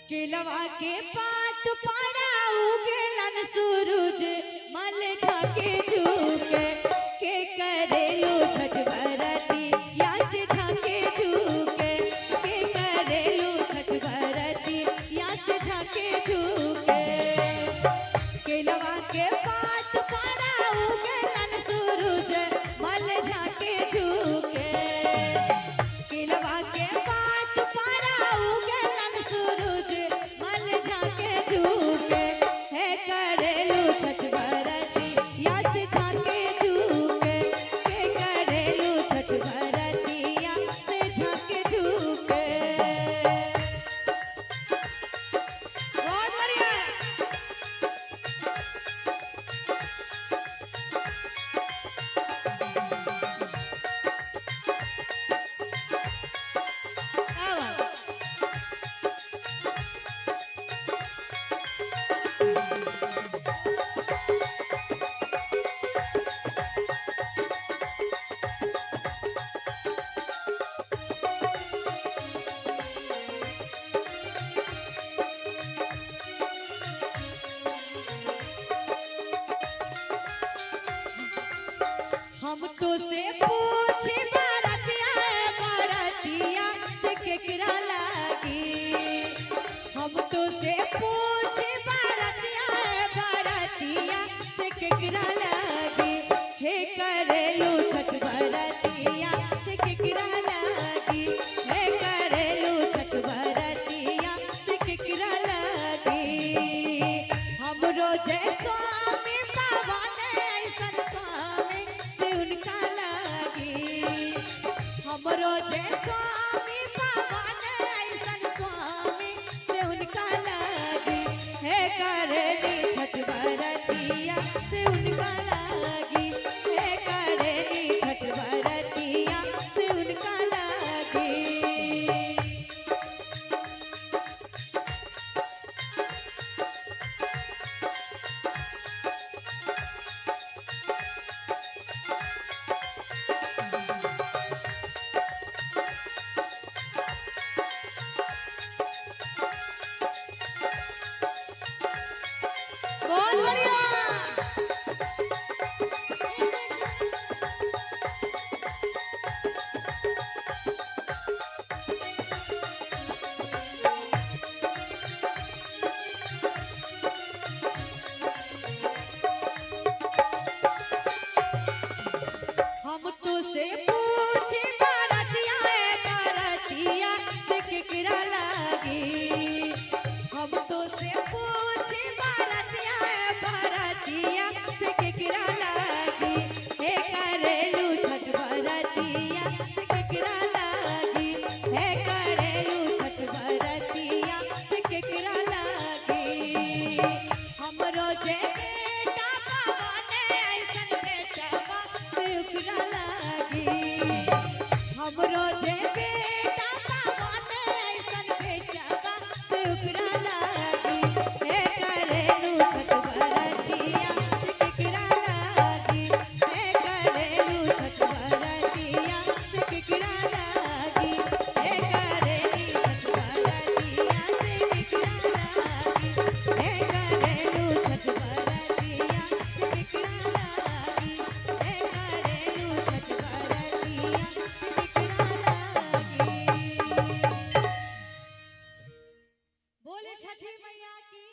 केलवा के पात पारा उगेलन सूरज मल झाके झुके के करेलो छठ भरती या से झाके झुके के करेलो छठ भरती या से झाके झुके केलवा के पात पारा उगेलन सूरज मल झाके झुके केलवा के पात पारा उगेलन सूरज मल झाके झुके है करेलो छठ भरती या से झाके झुके के करेलो छठ भरती या से झाके झुके। बहुत बढ़िया हम तो से पूछे बारतिया बारतिया से केकरा लागी हम तो से पूछे बारतिया बारतिया से केकरा लागी हे करेलो छठ भरतिया से केकरा लागी हे करेलो छठ भरतिया से केकरा लागी हमरो जय स्वामी बाबा ने ऐसन स्वामी से उनका लागी हमरो जय स्वामी बाबा ने ऐसन स्वामी से उनका लागी हे करेली छठ भरतिया से उनका लागी हे करेली छठ भरतिया से उनका लागी। बहुत बढ़िया हम तो से पूछे बारतिया बारतिया से केकरा लागी हम तो से पूछे बारतिया बारतिया से केकरा लागी हे करेलू छठ भरतिया से केकरा लागी हे करेलू छठ भरतिया से केकरा लागी हमरो जे बेटा बाबा ने ऐसन बेटवा से ओकरा लागी हमरो जे बेटा बाबा ने ऐसन बेटवा से ओकरा लागी हे करेलू छठ भरतिया से केकरा लागी हे करेलू छठ भरतिया से केकरा लागी हे करेली छठ भरतिया से केकरा लागी हे करेलू छठ भरतिया से केकरा लागी हे करेलू छठ भरतिया से केकरा लागी। बोले छठी मैया की।